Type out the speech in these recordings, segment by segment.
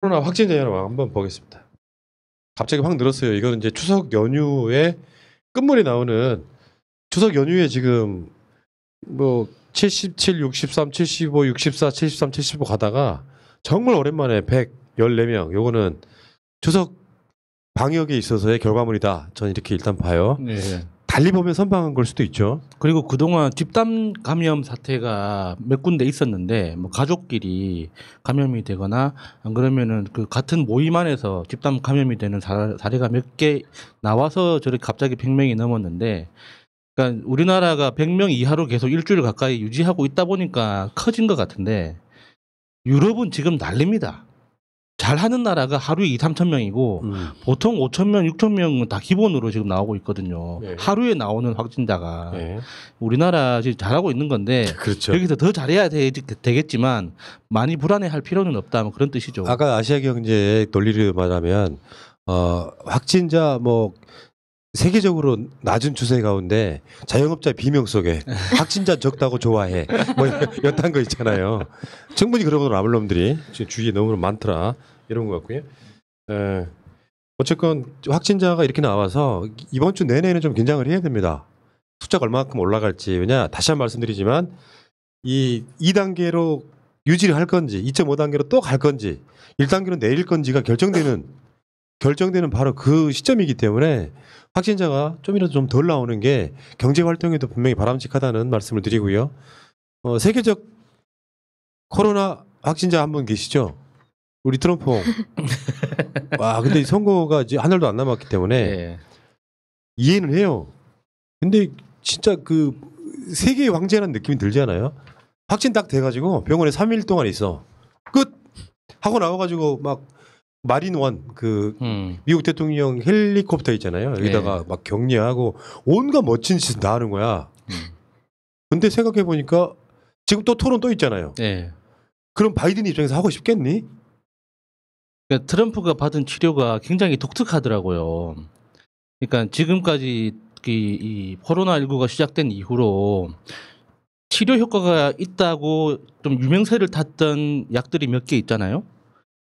코로나 확진자를 한번 보겠습니다. 갑자기 확 늘었어요. 이거는 이제 추석 연휴에 끝물이 나오는 추석 연휴에 지금 뭐 77, 63, 75, 64, 73, 75 가다가 정말 오랜만에 114명. 요거는 추석 방역에 있어서의 결과물이다. 저는 이렇게 일단 봐요. 네. 달리 보면 선방한 걸 수도 있죠. 그리고 그동안 집단 감염 사태가 몇 군데 있었는데 뭐 가족끼리 감염이 되거나 안 그러면은 그 같은 모임 안에서 집단 감염이 되는 사례가 몇 개 나와서 저렇게 갑자기 100명이 넘었는데, 그러니까 우리나라가 100명 이하로 계속 일주일 가까이 유지하고 있다 보니까 커진 것 같은데, 유럽은 지금 난립니다. 잘하는 나라가 하루에 2, 3천 명이고 보통 5천 명, 6천 명은 다 기본으로 지금 나오고 있거든요. 네. 하루에 나오는 확진자가. 네. 우리나라 지금 잘하고 있는 건데 그렇죠. 여기서 더 잘해야 되겠지만 많이 불안해할 필요는 없다, 뭐 그런 뜻이죠. 아까 아시아경제 논리를 말하면 확진자 뭐 세계적으로 낮은 추세 가운데 자영업자 비명 속에 확진자 적다고 좋아해 뭐 이딴 거 있잖아요. 충분히 그런 건 아물 놈들이 주위에 너무 많더라 이런 것 같고요. 어쨌건 확진자가 이렇게 나와서 이번 주 내내는 좀 긴장을 해야 됩니다. 숫자가 얼마만큼 올라갈지. 왜냐 다시 한번 말씀드리지만 이 2단계로 유지를 할 건지 2.5단계로 또 갈 건지 1단계로 내릴 건지가 결정되는 바로 그 시점이기 때문에 확진자가 좀이라도 좀 덜 나오는 게 경제 활동에도 분명히 바람직하다는 말씀을 드리고요. 세계적 코로나 확진자 한 분 계시죠? 우리 트럼프. 와, 근데 선거가 이제 한 달도 안 남았기 때문에 네. 이해는 해요. 근데 진짜 그 세계의 황제라는 느낌이 들지 않아요? 확진 딱 돼가지고 병원에 3일 동안 있어. 끝! 하고 나와가지고 막 마린원 그 미국 대통령 헬리콥터 있잖아요. 여기다가 네. 막 격리하고 온갖 멋진 짓을 다 하는 거야. 근데 생각해 보니까 지금 또 토론 또 있잖아요. 네. 그럼 바이든 입장에서 하고 싶겠니? 그러니까 트럼프가 받은 치료가 굉장히 독특하더라고요. 그러니까 지금까지 이 코로나19가 시작된 이후로 치료 효과가 있다고 좀 유명세를 탔던 약들이 몇 개 있잖아요.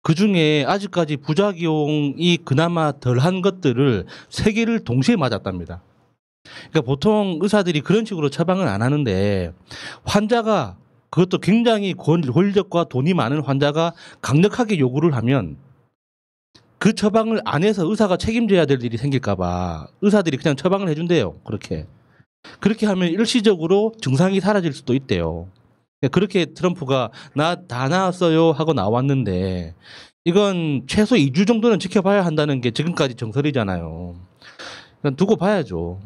그 중에 아직까지 부작용이 그나마 덜한 것들을 3개를 동시에 맞았답니다. 그러니까 보통 의사들이 그런 식으로 처방을 안 하는데, 환자가, 그것도 굉장히 권력과 돈이 많은 환자가 강력하게 요구를 하면 그 처방을 안 해서 의사가 책임져야 될 일이 생길까봐 의사들이 그냥 처방을 해준대요. 그렇게 하면 일시적으로 증상이 사라질 수도 있대요. 그렇게 트럼프가 나 다 나았어요 하고 나왔는데, 이건 최소 2주 정도는 지켜봐야 한다는 게 지금까지 정설이잖아요. 그러니까 두고 봐야죠.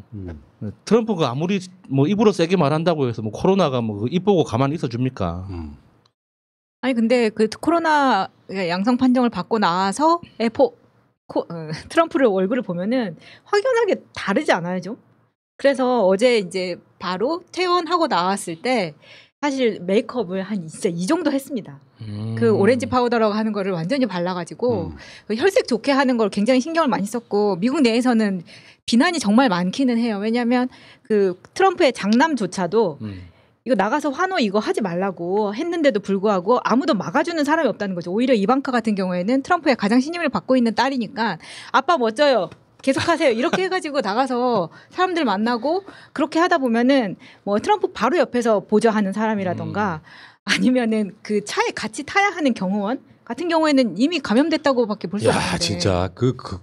트럼프가 아무리 뭐 입으로 세게 말한다고 해서 뭐 코로나가 뭐 입 보고 가만히 있어 줍니까? 아니 근데 그 코로나 양성 판정을 받고 나서 트럼프를 얼굴을 보면은 확연하게 다르지 않아요, 좀? 그래서 어제 이제 바로 퇴원하고 나왔을 때 사실 메이크업을 한 진짜 이 정도 했습니다. 그 오렌지 파우더라고 하는 거를 완전히 발라가지고 그 혈색 좋게 하는 걸 굉장히 신경을 많이 썼고, 미국 내에서는 비난이 정말 많기는 해요. 왜냐하면 그 트럼프의 장남조차도 이거 나가서 환호 이거 하지 말라고 했는데도 불구하고 아무도 막아주는 사람이 없다는 거죠. 오히려 이방카 같은 경우에는 트럼프의 가장 신임을 받고 있는 딸이니까 아빠 멋져요, 계속하세요, 이렇게 해가지고 나가서 사람들 만나고, 그렇게 하다 보면은 뭐 트럼프 바로 옆에서 보좌하는 사람이라던가 아니면은 그 차에 같이 타야 하는 경호원 같은 경우에는 이미 감염됐다고밖에 볼 수 없는데. 야, 진짜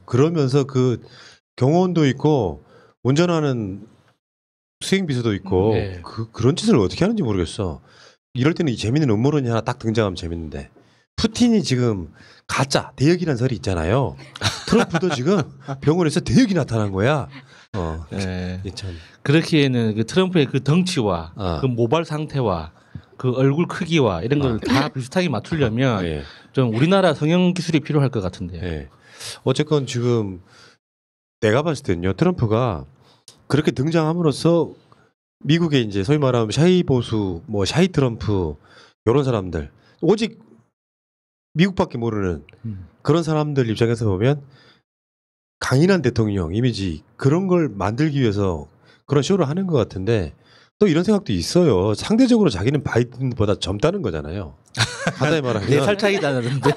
그러면서 그 경호원도 있고 운전하는 수행 비서도 있고 네. 그런 짓을 어떻게 하는지 모르겠어. 이럴 때는 이 재밌는 음모론이 하나 딱 등장하면 재밌는데, 푸틴이 지금 가짜 대역이라는 설이 있잖아요. 트럼프도 지금 병원에서 대역이 나타난 거야. 네. 참. 그렇기에는 그 트럼프의 그 덩치와 그 모발 상태와 그 얼굴 크기와 이런 걸 다 비슷하게 맞추려면 예. 좀 우리나라 성형 기술이 필요할 것 같은데요. 예. 어쨌건 지금 내가 봤을 때는요, 트럼프가 그렇게 등장함으로써 미국의 이제 소위 말하면 샤이 보수, 뭐 샤이 트럼프 이런 사람들, 오직 미국밖에 모르는 그런 사람들 입장에서 보면 강인한 대통령 이미지 그런 걸 만들기 위해서 그런 쇼를 하는 것 같은데, 또 이런 생각도 있어요. 상대적으로 자기는 바이든보다 젊다는 거잖아요. 간단히 말하면 4살 차이 나는데.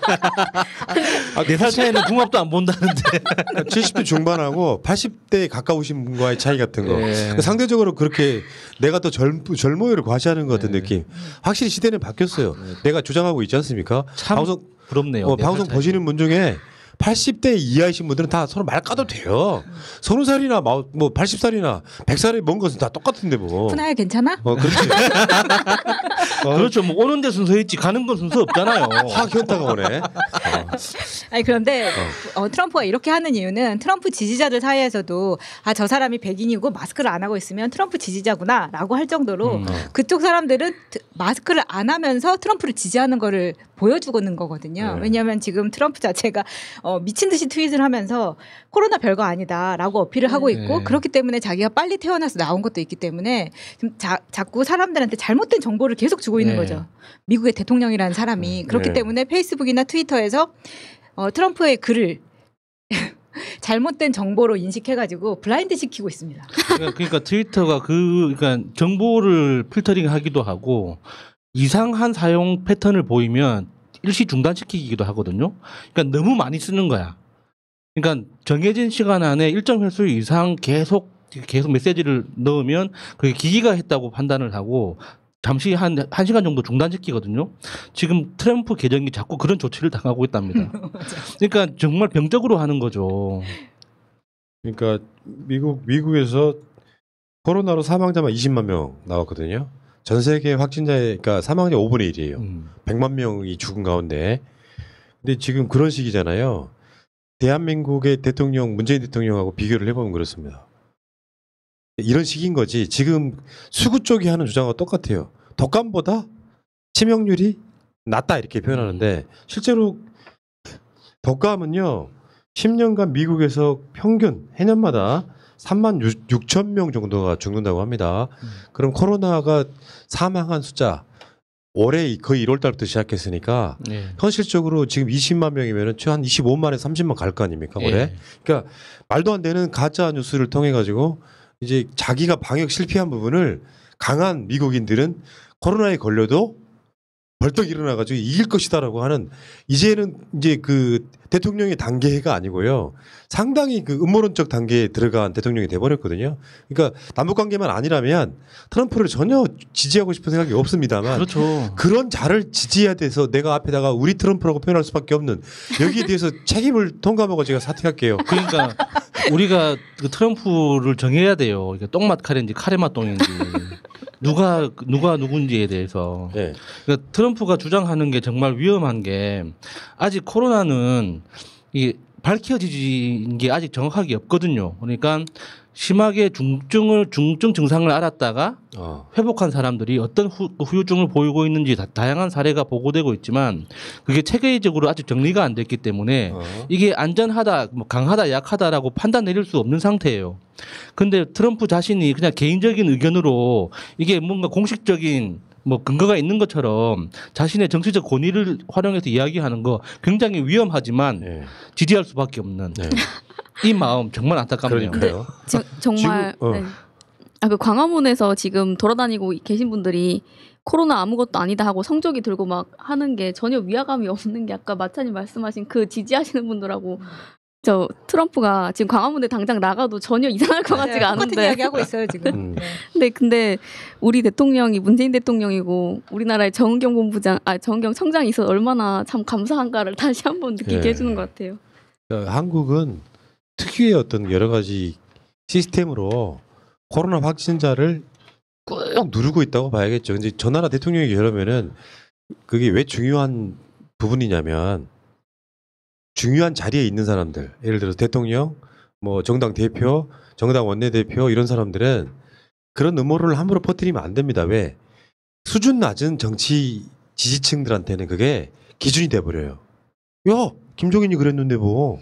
4살 차이는 궁합도 안 본다는데. 70대 중반하고 80대에 가까우신 분과의 차이 같은 거. 네. 상대적으로 그렇게 내가 더 젊어요를 과시하는 것 같은 느낌. 확실히 시대는 바뀌었어요. 내가 주장하고 있지 않습니까? 참 방송 부럽네요. 방송 4살 차이. 보시는 분 중에 80대 이하이신 분들은 다 서로 말 까도 돼요. 30살이나 뭐 80살이나 100살이 먼 것은 다 똑같은데 뭐. 푸나야 괜찮아? 그렇지. 그렇죠. 뭐 오는 데 순서 있지 가는 건 순서 없잖아요. 확 현타가 오네. 아니 그런데 트럼프가 이렇게 하는 이유는 트럼프 지지자들 사이에서도 아 저 사람이 백인이고 마스크를 안 하고 있으면 트럼프 지지자구나라고 할 정도로 그쪽 사람들은 마스크를 안 하면서 트럼프를 지지하는 거를 보여주고는 거거든요. 네. 왜냐하면 지금 트럼프 자체가 미친 듯이 트윗을 하면서 코로나 별거 아니다라고 어필을 하고 있고 네. 그렇기 때문에 자기가 빨리 태어나서 나온 것도 있기 때문에 좀 자꾸 사람들한테 잘못된 정보를 계속 주고 있는 네. 거죠. 미국의 대통령이라는 사람이 그렇기 네. 때문에 페이스북이나 트위터에서 트럼프의 글을 잘못된 정보로 인식해가지고 블라인드 시키고 있습니다. 그러니까 트위터가 그러니까 정보를 필터링하기도 하고 이상한 사용 패턴을 보이면 일시 중단시키기도 하거든요. 그러니까 너무 많이 쓰는 거야. 그러니까 정해진 시간 안에 일정 횟수 이상 계속 메시지를 넣으면 그게 기기가 했다고 판단을 하고 잠시 한 시간 정도 중단시키거든요. 지금 트럼프 계정이 자꾸 그런 조치를 당하고 있답니다. 그러니까 정말 병적으로 하는 거죠. 그러니까 미국에서 코로나로 사망자만 20만 명 나왔거든요. 전 세계 확진자의 그러니까 사망자 5분의 1이에요. 100만 명이 죽은 가운데. 근데 지금 그런 시기잖아요. 대한민국의 대통령 문재인 대통령하고 비교를 해보면 그렇습니다. 이런 식인 거지. 지금 수구 쪽이 하는 주장과 똑같아요. 독감보다 치명률이 낮다 이렇게 표현하는데 실제로 독감은요 10년간 미국에서 평균 해년마다 3만 6천 명 정도가 죽는다고 합니다. 그럼 코로나가 사망한 숫자 올해 거의 1월 달부터 시작했으니까 네. 현실적으로 지금 20만 명이면은 한 25만에 30만 갈 거 아닙니까 올해? 예. 그러니까 말도 안 되는 가짜 뉴스를 통해 가지고 이제 자기가 방역 실패한 부분을 강한 미국인들은 코로나에 걸려도 벌떡 일어나가지고 이길 것이다라고 하는 이제는 이제 그 대통령의 단계가 아니고요. 상당히 그 음모론적 단계에 들어간 대통령이 돼버렸거든요. 그러니까 남북 관계만 아니라면 트럼프를 전혀 지지하고 싶은 생각이 없습니다만 그렇죠. 그런 자를 지지해야 돼서 내가 앞에다가 우리 트럼프라고 표현할 수밖에 없는 여기에 대해서 책임을 통감하고 제가 사퇴할게요. 그러니까 우리가 그 트럼프를 정해야 돼요. 이게 똥맛 카레인지 카레맛 똥인지 누가 누군지에 대해서. 네. 그러니까 트럼프가 주장하는 게 정말 위험한 게 아직 코로나는 이 밝혀진 게 아직 정확하게 없거든요. 그러니까 심하게 중증 증상을 알았다가 회복한 사람들이 어떤 후유증을 보이고 있는지 다양한 사례가 보고되고 있지만 그게 체계적으로 아직 정리가 안 됐기 때문에 이게 안전하다, 뭐 강하다, 약하다라고 판단 내릴 수 없는 상태예요. 근데 트럼프 자신이 그냥 개인적인 의견으로 이게 뭔가 공식적인 뭐 근거가 있는 것처럼 자신의 정치적 권위를 활용해서 이야기하는 거 굉장히 위험하지만 네. 지지할 수밖에 없는 네. 이 마음 정말 안타깝네요. 그러니까요. 정말 지금, 네. 그 광화문에서 지금 돌아다니고 계신 분들이 코로나 아무것도 아니다 하고 성조기 들고 막 하는 게 전혀 위화감이 없는 게 아까 마차님 말씀하신 그 지지하시는 분들하고 저 트럼프가 지금 광화문에 당장 나가도 전혀 이상할 것 같지가 똑같은 않은데 이야기 하고 있어요 지금. 네. 근데 우리 대통령이 문재인 대통령이고 우리나라의 정은경 정은경 청장이 있어 얼마나 참 감사한가를 다시 한번 느끼게 네. 해주는 것 같아요. 한국은 특유의 어떤 여러 가지 시스템으로 코로나 확진자를 꾹 누르고 있다고 봐야겠죠. 근데 저 나라 대통령이 이러면은 그게 왜 중요한 부분이냐면 중요한 자리에 있는 사람들, 예를 들어 대통령, 뭐 정당 대표, 정당 원내대표 이런 사람들은 그런 음모를 함부로 퍼뜨리면 안 됩니다. 왜? 수준 낮은 정치 지지층들한테는 그게 기준이 돼버려요. 야, 김종인이 그랬는데 뭐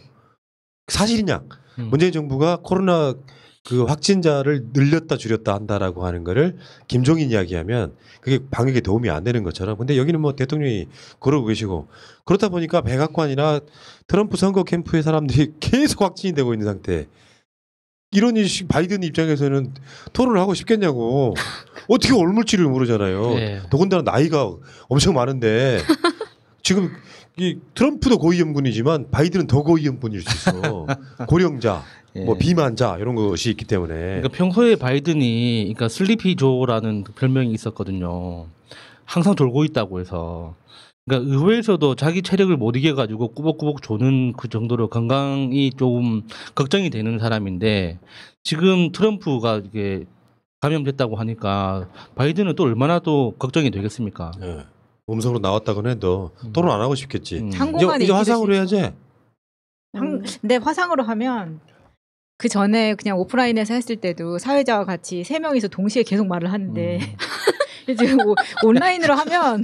사실이냐? 문재인 정부가 코로나 그 확진자를 늘렸다 줄였다 한다라고 하는 거를 김종인 이야기하면 그게 방역에 도움이 안 되는 것처럼. 근데 여기는 뭐 대통령이 그러고 계시고 그렇다 보니까 백악관이나 트럼프 선거 캠프의 사람들이 계속 확진이 되고 있는 상태. 이러니 바이든 입장에서는 토론을 하고 싶겠냐고. 어떻게 옮을지를 모르잖아요. 네. 더군다나 나이가 엄청 많은데 지금 이 트럼프도 고위험군이지만 바이든은 더 고위험군일 수 있어. 고령자, 예. 뭐 비만자 이런 것이 있기 때문에. 그러니까 평소에 바이든이 그러니까 슬리피 조라는 별명이 있었거든요. 항상 졸고 있다고 해서. 그러니까 의회에서도 자기 체력을 못 이겨가지고 꾸벅꾸벅 조는 그 정도로 건강이 조금 걱정이 되는 사람인데 지금 트럼프가 이게 감염됐다고 하니까 바이든은 또 얼마나 또 걱정이 되겠습니까? 예. 음성으로 나왔다고는 해도 토론 안 하고 싶겠지. 한국만에 이제 화상으로 해야지. 근데 화상으로 하면 그 전에 그냥 오프라인에서 했을 때도 사회자와 같이 3명이서 동시에 계속 말을 하는데 지금 온라인으로 하면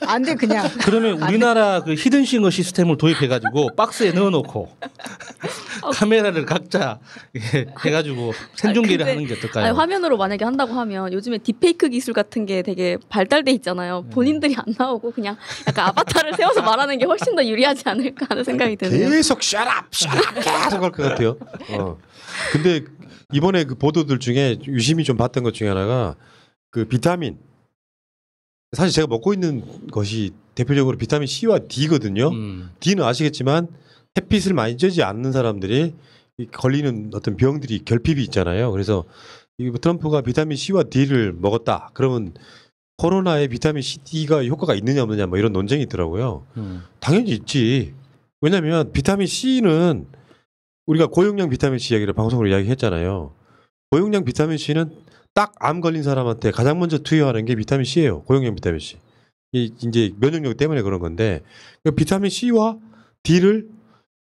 안 돼 그냥. 그러면 우리나라 그 히든싱어 시스템을 도입해가지고 박스에 넣어놓고 카메라를 각자 해가지고 생중계를 근데- 하는 게 어떨까요? 아니, 화면으로 만약에 한다고 하면 요즘에 딥페이크 기술 같은 게 되게 발달돼 있잖아요. 본인들이 안 나오고 그냥 약간 아바타를 세워서 말하는 게 훨씬 더 유리하지 않을까 하는 생각이 드네요. 계속 샷업 계속 할 것 같아요. 근데 이번에 그 보도들 중에 유심히 좀 봤던 것 중에 하나가 그 비타민. 사실 제가 먹고 있는 것이 대표적으로 비타민 C와 D거든요. D는 아시겠지만 햇빛을 많이 쬐지 않는 사람들이 걸리는 어떤 병들이 결핍이 있잖아요. 그래서 이 트럼프가 비타민 C와 D를 먹었다. 그러면 코로나에 비타민 C, D가 효과가 있느냐 없느냐 뭐 이런 논쟁이 있더라고요. 당연히 있지. 왜냐하면 비타민 C는 우리가 고용량 비타민 C 이야기를 방송으로 이야기했잖아요. 고용량 비타민 C는 딱 암 걸린 사람한테 가장 먼저 투여하는 게 비타민 C예요. 고용량 비타민 C. 이제 면역력 때문에 그런 건데 비타민 C와 D를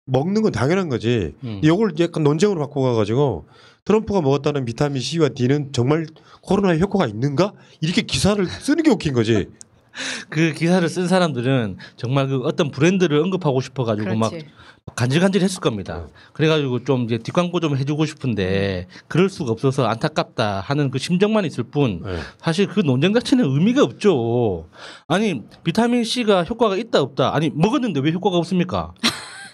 먹는 건 당연한 거지. 이걸 약간 논쟁으로 바꿔 가지고 트럼프가 먹었다는 비타민 C와 D는 정말 코로나에 효과가 있는가? 이렇게 기사를 쓰는 게 웃긴 거지. 그 기사를 쓴 사람들은 정말 그 어떤 브랜드를 언급하고 싶어가지고 막 간질간질했을 겁니다. 그래가지고 좀 이제 뒷광고 좀 해주고 싶은데 그럴 수가 없어서 안타깝다 하는 그 심정만 있을 뿐 네. 사실 그 논쟁 자체는 의미가 없죠. 아니 비타민 C가 효과가 있다 없다. 아니 먹었는데 왜 효과가 없습니까?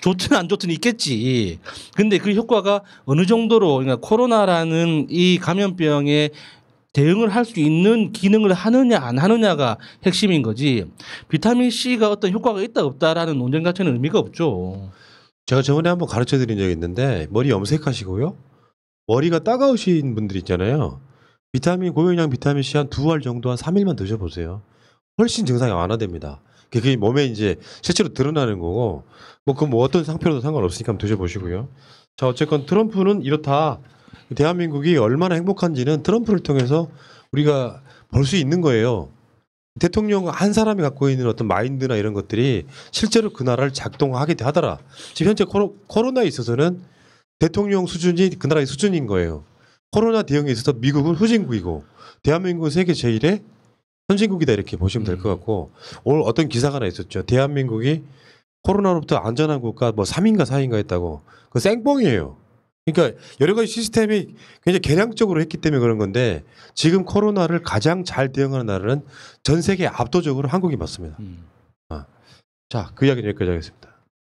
좋든 안 좋든 있겠지. 근데 그 효과가 어느 정도로 그러니까 코로나라는 이 감염병에 대응을 할 수 있는 기능을 하느냐 안 하느냐가 핵심인 거지. 비타민 C가 어떤 효과가 있다 없다라는 논쟁 자체는 의미가 없죠. 제가 저번에 한번 가르쳐 드린 적이 있는데 머리 염색하시고요. 머리가 따가우신 분들 있잖아요. 고용량 비타민 C 한 2알 정도 한 3일만 드셔보세요. 훨씬 증상이 완화됩니다. 그게 몸에 이제 실제로 드러나는 거고 뭐 어떤 상표로도 상관없으니까 한번 드셔보시고요. 자 어쨌건 트럼프는 이렇다. 대한민국이 얼마나 행복한지는 트럼프를 통해서 우리가 볼 수 있는 거예요. 대통령 한 사람이 갖고 있는 어떤 마인드나 이런 것들이 실제로 그 나라를 작동하게 하더라. 지금 현재 코로나에 있어서는 대통령 수준이 그 나라의 수준인 거예요. 코로나 대응에 있어서 미국은 후진국이고 대한민국은 세계 제1의 선진국이다 이렇게 보시면 될 것 같고 오늘 어떤 기사가 하나 있었죠. 대한민국이 코로나로부터 안전한 국가 뭐 3인가 4인가 했다고. 그거 생뻥이에요. 그러니까 여러 가지 시스템이 굉장히 개량적으로 했기 때문에 그런 건데 지금 코로나를 가장 잘 대응하는 나라는 전 세계 압도적으로 한국이 맞습니다. 자, 그 이야기는 여기까지 하겠습니다.